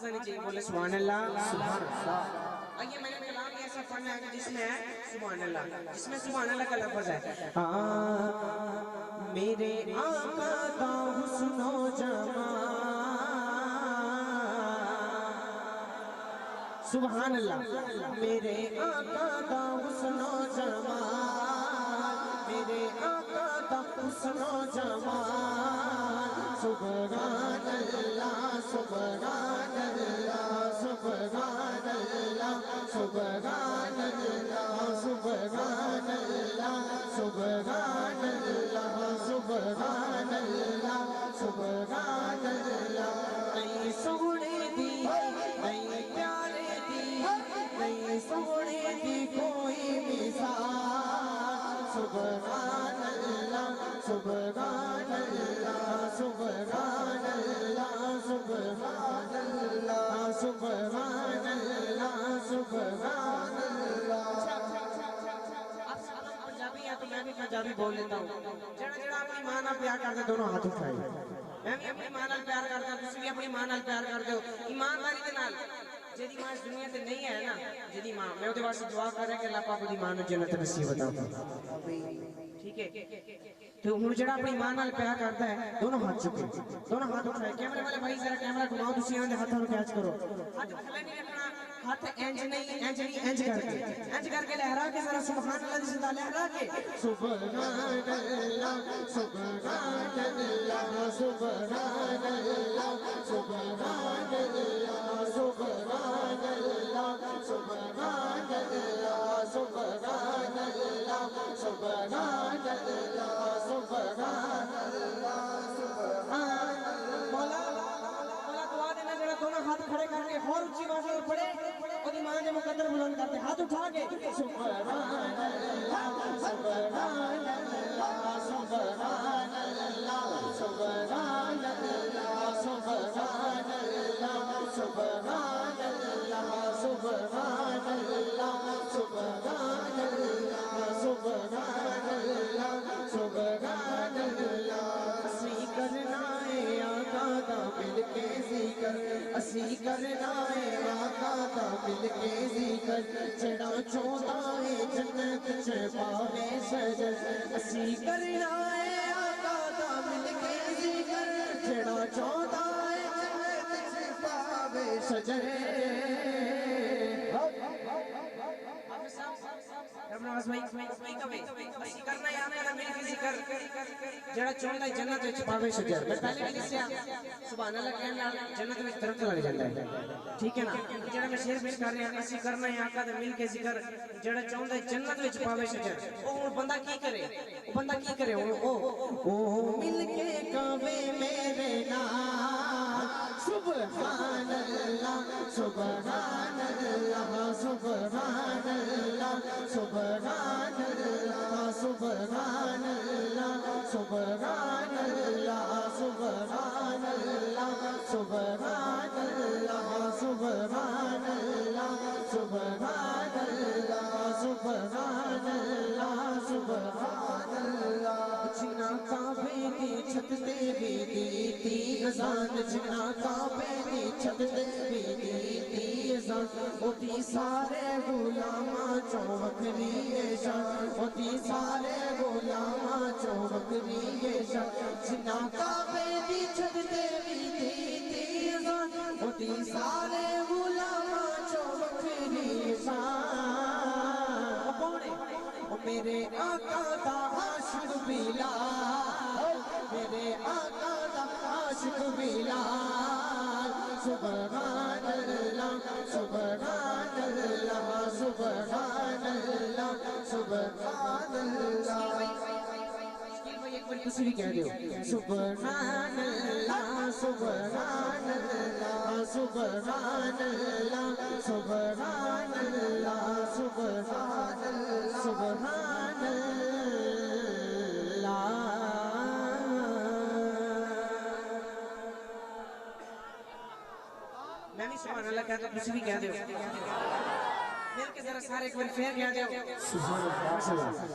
آواز آنی چاہیے، بولے سبحان اللہ سبحان اللہ۔ آئیے میں نے کلام ایسا پڑھنا ہے جس میں ہے سبحان اللہ، جس میں سبحان اللہ کا لفظ ہے۔ میرے آقا کا حسن و جمال، سبحان اللہ، میرے آقا کا حسن و جمال، میرے آقا کا حسن و جمال، سبحان اللہ سبحان اللہ سبحان اللہ سبحان اللہ سبحان اللہ سبحان اللہ سبحان اللہ سبحان اللہ۔ نئی سونے دی نئی پیارے دی نئی سونے دی کوئی مثال، سبحان اللہ سبحان اللہ سبحان اللہ سبحان اللہ سبحان اللہ سبحان اللہ۔ پنجابی ہے تو میں بھی پنجابی بول لیتا ہوں۔ جڑا جڑا اپنی ماں نال پیار کرتے دونوں ہاتھ اٹھائے۔ میں بھی اپنی ماں نال پیار کرتا ہوں، تسی بھی اپنی ماں نال پیار کرتے ہو ایمانداری دے نال۔ جیدی ماں اس دنیا تے نہیں ہے نا، جیدی ماں میں اودے واسطے دعا کر رہا کہ اللہ پاک دی ماں نوں جنت نصیب عطا فرمائے، ٹھیک ہے؟ تو ہن جڑا اپنی ماں نال پیار کرتا ہے دونوں ہاتھ چکے، دونوں ہاتھ اٹھائے۔ کیمرے والے بھائی ذرا کیمرہ گھماؤ، تسی انہاں دے ہاتھاں نوں کیچ کرو، ہاتھ تھلے نہیں رکھنا، ہاتھ انج نہیں انج کر کے لہرا کے ذرا سبحان اللہ دی صدا لہرا کے، سبحان اللہ سبحان اللہ سبحان اللہ سبحان اللہ سبحان اللہ سبحان اللہ سبحان اللہ سبحان اللہ سبحان اللہ سبحان اللہ۔ مولا دعا دینا جڑا دونوں ہاتھ کھڑے کر کے اور اونچی آواز میں پڑھے اور ایمان دے مقدر بلند کرتے ہاتھ اٹھا کے، سبحان اللہ سبحان اللہ سبحان اللہ سبحان اللہ سبحان اللہ سبحان اللہ سبحان اللہ سبحان اللہ سبحان اللہ سبحان اللہ۔ اسی کرنا ہے آقا دا مل کے ذکر، اسی کرنا ہے آقا دا مل کے ذکر، جڑا چوندا ہے جنت چ پاوے سجر، اسی کرنا ہے آقا دا مل کے ذکر، جڑا چوندا ہے جنت چ پاوے سجر۔ جڑا چاہندا ہے جنت وچ پاوے شجر، میں پہلے بھی دسیا سبحان اللہ کہنے نال جنت وچ درخت لگ جاندا ہے، ٹھیک ہے نا؟ جڑا میں شعر پیش کر رہا ہوں، اسی کرنا ہے آقا دے مل کے ذکر، جڑا چاہندا ہے جنت وچ پاوے شجر، او ہن بندہ کی کرے؟ او بندہ کی کرے؟ او مل کے کعبے میرے نال، سبحان اللہ سبحان اللہ سبحان اللہ سبحان اللہ سبحان اللہ سبحان اللہ سبحان اللہ سبحان اللہ سبحان اللہ سبحان اللہ سبحان اللہ سبحان اللہ۔ جنا کعبے دی چھت تے بھی دیتی اذان، جنا کعبے دی چھت تے بھی دیتی اذان، اوتی سارے غلاماں چوں وکری شان، اوتی سارے غلاماں چوں وکری شان، جنا کعبے دی چھت تے بھی دیتی اذان، اوتی سارے غلاماں چوں وکری شان۔ او کون ہے؟ او میرے آقا دا عاشق بلال، میرے آقا دا عاشق بلال، سبحان اللہ سبحان اللہ سبحان اللہ سبحان اللہ۔ ایک بار تسی بھی کہہ دیو، سبحان اللہ سبحان اللہ سبحان اللہ سبحان اللہ سبحان اللہ سبحان اللہ۔ میں بھی سبحان اللہ کہتا ہوں، تسی بھی کہہ دیو، مل کے ذرا سارے ایک بار پھر کہہ دیو، سبحان اللہ۔